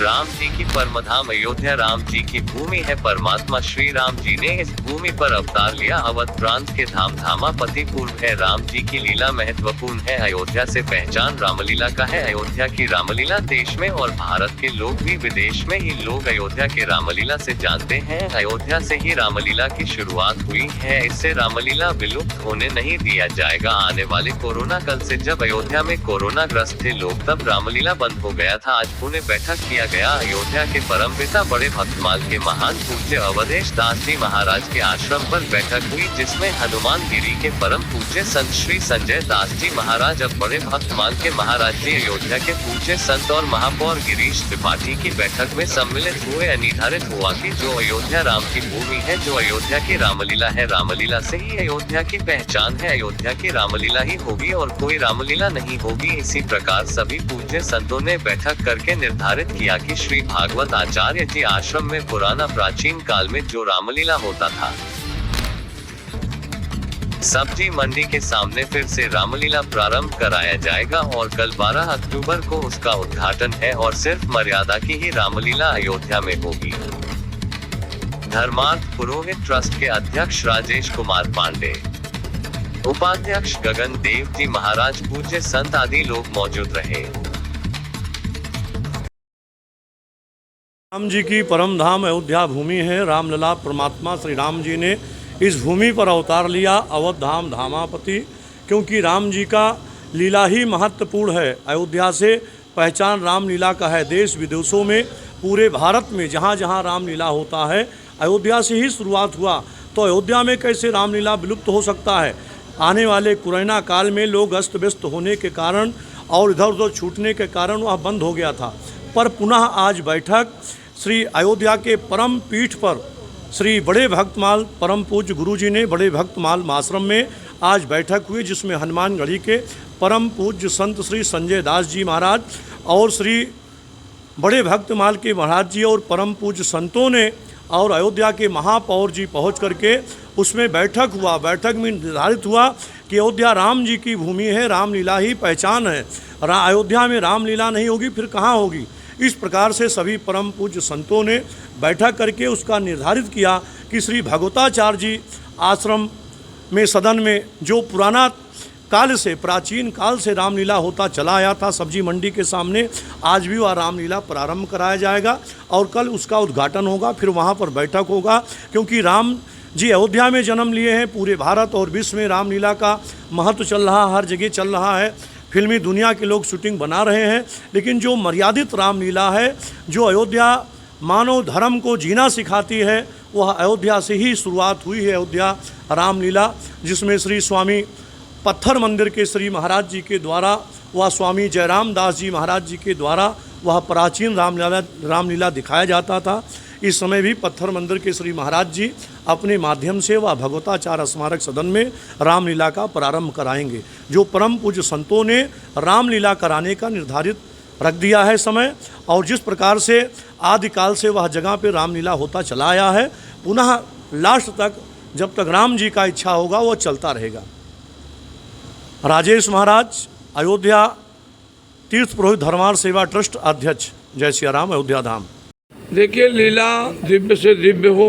राम जी की परमधाम अयोध्या राम जी की भूमि है। परमात्मा श्री राम जी ने इस भूमि पर अवतार लिया। अवध प्रांत के धाम धामापति पूर्व है। राम जी की लीला महत्वपूर्ण है। अयोध्या से पहचान रामलीला का है। अयोध्या की रामलीला देश में और भारत के लोग भी विदेश में ही लोग अयोध्या के रामलीला से जानते हैं। अयोध्या से ही रामलीला की शुरुआत हुई है। इससे रामलीला विलुप्त होने नहीं दिया जाएगा। आने वाले कोरोना काल से जब अयोध्या में कोरोना ग्रस्त थे लोग तब रामलीला बंद हो गया था। आज पुणे बैठक किया गया। अयोध्या के परमपिता बड़े भक्तमाल के महान पूज्य अवधेश दास जी महाराज के आश्रम पर बैठक हुई, जिसमें हनुमान गिरी के परम पूज्य संत श्री संजय दास जी महाराज अब बड़े भक्तमाल के महाराज जी अयोध्या के पूज्य संत और महापौर गिरीश त्रिपाठी की बैठक में सम्मिलित हुए। निर्धारित हुआ कि जो अयोध्या राम की भूमि है, जो अयोध्या की रामलीला है, रामलीला से ही अयोध्या की पहचान है। अयोध्या की रामलीला ही होगी और कोई रामलीला नहीं होगी। इसी प्रकार सभी पूज्य संतों ने बैठक करके निर्धारित किया कि श्री भागवत आचार्य जी आश्रम में पुराना प्राचीन काल में जो रामलीला होता था, सब्जी मंडी के सामने फिर से रामलीला प्रारंभ कराया जाएगा और कल 12 अक्टूबर को उसका उद्घाटन है और सिर्फ मर्यादा की ही रामलीला अयोध्या में होगी। धर्मार्थ पुरोहित ट्रस्ट के अध्यक्ष राजेश कुमार पांडे, उपाध्यक्ष गगन देव जी महाराज, पूज्य संत आदि लोग मौजूद रहे। राम जी की परम धाम अयोध्या भूमि है। रामलला परमात्मा श्री राम जी ने इस भूमि पर अवतार लिया, अवध धाम धामापति, क्योंकि राम जी का लीला ही महत्वपूर्ण है। अयोध्या से पहचान रामलीला का है। देश विदेशों में, पूरे भारत में जहाँ जहाँ रामलीला होता है अयोध्या से ही शुरुआत हुआ। तो अयोध्या में कैसे रामलीला विलुप्त हो सकता है? आने वाले कोरोना काल में लोग अस्त व्यस्त होने के कारण और इधर उधर छूटने के कारण वह बंद हो गया था। पर पुनः आज बैठक श्री अयोध्या के परम पीठ पर श्री बड़े भक्तमाल परम पूज्य गुरु जी ने बड़े भक्तमाल आश्रम में आज बैठक हुई, जिसमें हनुमानगढ़ी के परम पूज्य संत श्री संजय दास जी महाराज और श्री बड़े भक्तमाल के महाराज जी और परम पूज्य संतों ने और अयोध्या के महापौर जी पहुंच करके उसमें बैठक हुआ। बैठक में निर्धारित हुआ कि अयोध्या राम जी की भूमि है, रामलीला ही पहचान है। अयोध्या में रामलीला नहीं होगी फिर कहाँ होगी? इस प्रकार से सभी परम पूज्य संतों ने बैठक करके उसका निर्धारित किया कि श्री भगवताचार्य जी आश्रम में सदन में जो पुराना काल से, प्राचीन काल से रामलीला होता चला आया था सब्जी मंडी के सामने, आज भी वह रामलीला प्रारंभ कराया जाएगा और कल उसका उद्घाटन होगा। फिर वहाँ पर बैठक होगा, क्योंकि राम जी अयोध्या में जन्म लिए हैं। पूरे भारत और विश्व में रामलीला का महत्व चल रहा, हर जगह चल रहा है। फिल्मी दुनिया के लोग शूटिंग बना रहे हैं, लेकिन जो मर्यादित रामलीला है, जो अयोध्या मानव धर्म को जीना सिखाती है, वह अयोध्या से ही शुरुआत हुई है। अयोध्या रामलीला, जिसमें श्री स्वामी पत्थर मंदिर के श्री महाराज जी के द्वारा, वह स्वामी जयराम दास जी महाराज जी के द्वारा वह प्राचीन रामलीला दिखाया जाता था। इस समय भी पत्थर मंदिर के श्री महाराज जी अपने माध्यम से वह भगवताचार्य स्मारक सदन में रामलीला का प्रारंभ कराएंगे। जो परम पूज्य संतों ने रामलीला कराने का निर्धारित रख दिया है समय, और जिस प्रकार से आदिकाल से वह जगह पे रामलीला होता चला आया है, पुनः लास्ट तक जब तक राम जी का इच्छा होगा वह चलता रहेगा। राजेश महाराज, अयोध्या तीर्थ पुरोहित धर्मार्थ सेवा ट्रस्ट अध्यक्ष। जय सिया राम, अयोध्या धाम। देखिए, लीला दिव्य से दिव्य हो,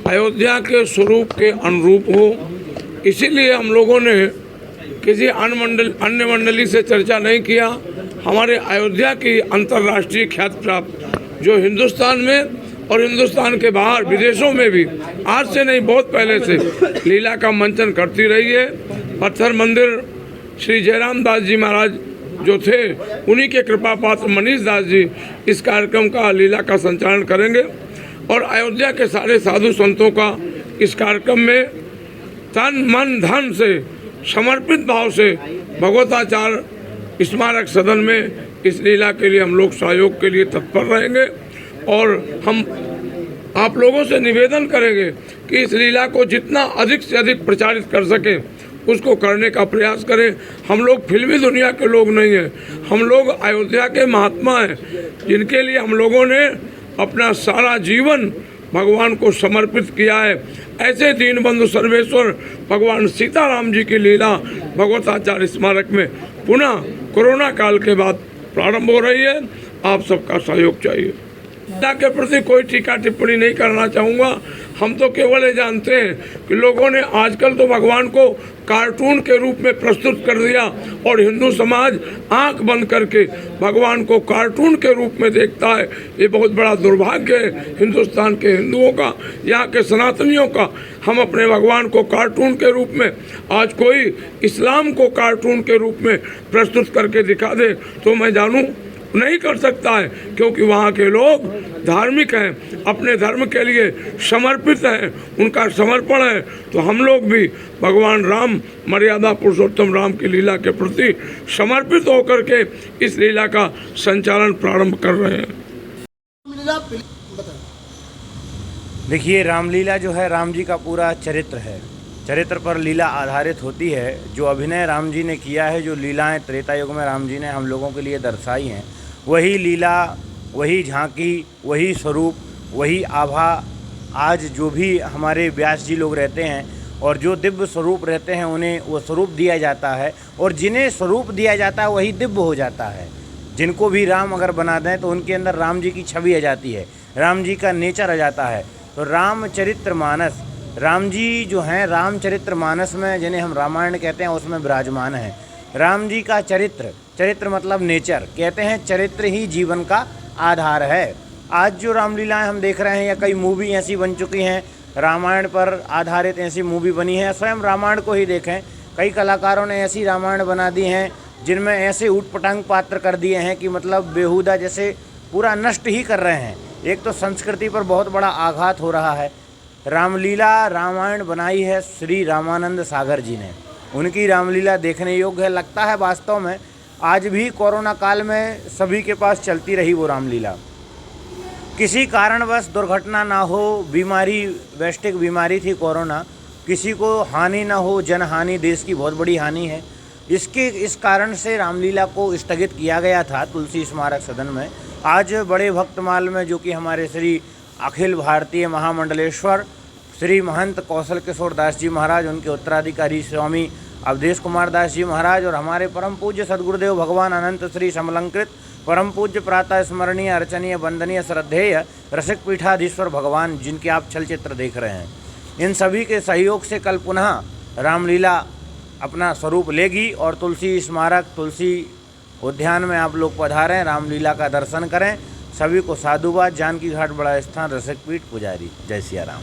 अयोध्या के स्वरूप के अनुरूप हो, इसीलिए हम लोगों ने किसी अन्य मंडली से चर्चा नहीं किया। हमारे अयोध्या की अंतर्राष्ट्रीय ख्याति प्राप्त, जो हिंदुस्तान में और हिंदुस्तान के बाहर विदेशों में भी आज से नहीं बहुत पहले से लीला का मंचन करती रही है। पत्थर मंदिर श्री जयराम दास जी महाराज जो थे, उन्हीं के कृपा पात्र मनीष दास जी इस कार्यक्रम का, लीला का संचालन करेंगे और अयोध्या के सारे साधु संतों का इस कार्यक्रम में तन मन धन से समर्पित भाव से भगवताचार्य स्मारक सदन में इस लीला के लिए हम लोग सहयोग के लिए तत्पर रहेंगे। और हम आप लोगों से निवेदन करेंगे कि इस लीला को जितना अधिक से अधिक प्रचारित कर सके उसको करने का प्रयास करें। हम लोग फिल्मी दुनिया के लोग नहीं हैं, हम लोग अयोध्या के महात्मा हैं, जिनके लिए हम लोगों ने अपना सारा जीवन भगवान को समर्पित किया है। ऐसे दीनबंधु सर्वेश्वर भगवान सीताराम जी की लीला भगवताचार्य स्मारक में पुनः कोरोना काल के बाद प्रारंभ हो रही है आप सबका सहयोग चाहिए। लीला के प्रति कोई टीका टिप्पणी नहीं करना चाहूँगा। हम तो केवल ये जानते हैं कि लोगों ने आजकल तो भगवान को कार्टून के रूप में प्रस्तुत कर दिया और हिंदू समाज आंख बंद करके भगवान को कार्टून के रूप में देखता है। ये बहुत बड़ा दुर्भाग्य है हिंदुस्तान के हिंदुओं का, यहाँ के सनातनियों का। हम अपने भगवान को कार्टून के रूप में, आज कोई इस्लाम को कार्टून के रूप में प्रस्तुत करके दिखा दे तो मैं जानूँ नहीं कर सकता है, क्योंकि वहाँ के लोग धार्मिक हैं, अपने धर्म के लिए समर्पित हैं, उनका समर्पण है। तो हम लोग भी भगवान राम, मर्यादा पुरुषोत्तम राम की लीला के प्रति समर्पित होकर के इस लीला का संचालन प्रारंभ कर रहे हैं। देखिए, रामलीला जो है राम जी का पूरा चरित्र है, चरित्र पर लीला आधारित होती है। जो अभिनय राम जी ने किया है, जो लीलाएं त्रेता युग में राम जी ने हम लोगों के लिए दर्शाई हैं, वही लीला, वही झांकी, वही स्वरूप, वही आभा आज जो भी हमारे व्यास जी लोग रहते हैं और जो दिव्य स्वरूप रहते हैं उन्हें वो स्वरूप दिया जाता है, और जिन्हें स्वरूप दिया जाता है वही दिव्य हो जाता है। जिनको भी राम अगर बना दें तो उनके अंदर राम जी की छवि आ जाती है, राम जी का नेचर आ जाता है। तो रामचरितमानस, राम जी जो हैं रामचरितमानस में, जिन्हें हम रामायण कहते हैं, उसमें विराजमान है। राम जी का चरित्र, चरित्र मतलब नेचर, कहते हैं चरित्र ही जीवन का आधार है। आज जो रामलीलाएं हम देख रहे हैं, या कई मूवी ऐसी बन चुकी हैं रामायण पर आधारित, ऐसी मूवी बनी है, स्वयं रामायण को ही देखें, कई कलाकारों ने ऐसी रामायण बना दी हैं जिनमें ऐसे ऊटपटांग पात्र कर दिए हैं कि मतलब बेहुदा जैसे पूरा नष्ट ही कर रहे हैं। एक तो संस्कृति पर बहुत बड़ा आघात हो रहा है। रामलीला रामायण बनाई है श्री रामानंद सागर जी ने, उनकी रामलीला देखने योग्य है। लगता है वास्तव में आज भी कोरोना काल में सभी के पास चलती रही वो रामलीला। किसी कारणवश दुर्घटना ना हो, बीमारी, वैश्विक बीमारी थी कोरोना, किसी को हानि ना हो, जनहानि, देश की बहुत बड़ी हानि है। इस कारण से रामलीला को स्थगित किया गया था तुलसी स्मारक सदन में। आज बड़े भक्तमाल में, जो कि हमारे श्री अखिल भारतीय महामंडलेश्वर श्री महंत कौशल किशोर दास जी महाराज, उनके उत्तराधिकारी स्वामी अवधेश कुमार दास जी महाराज और हमारे परम पूज्य सदगुरुदेव भगवान अनंत श्री समलंकृत परम पूज्य प्रातः स्मरणीय अर्चनीय वंदनीय श्रद्धेय रसिक पीठाधीश्वर भगवान, जिनके आप चलचित्र देख रहे हैं, इन सभी के सहयोग से कल पुनः रामलीला अपना स्वरूप लेगी और तुलसी स्मारक, तुलसी उद्यान में आप लोग पधारें, रामलीला का दर्शन करें। सभी को साधुवाद। जानकी घाट बड़ा स्थान, रसिक पीठ, पुजारी। जय सिया राम।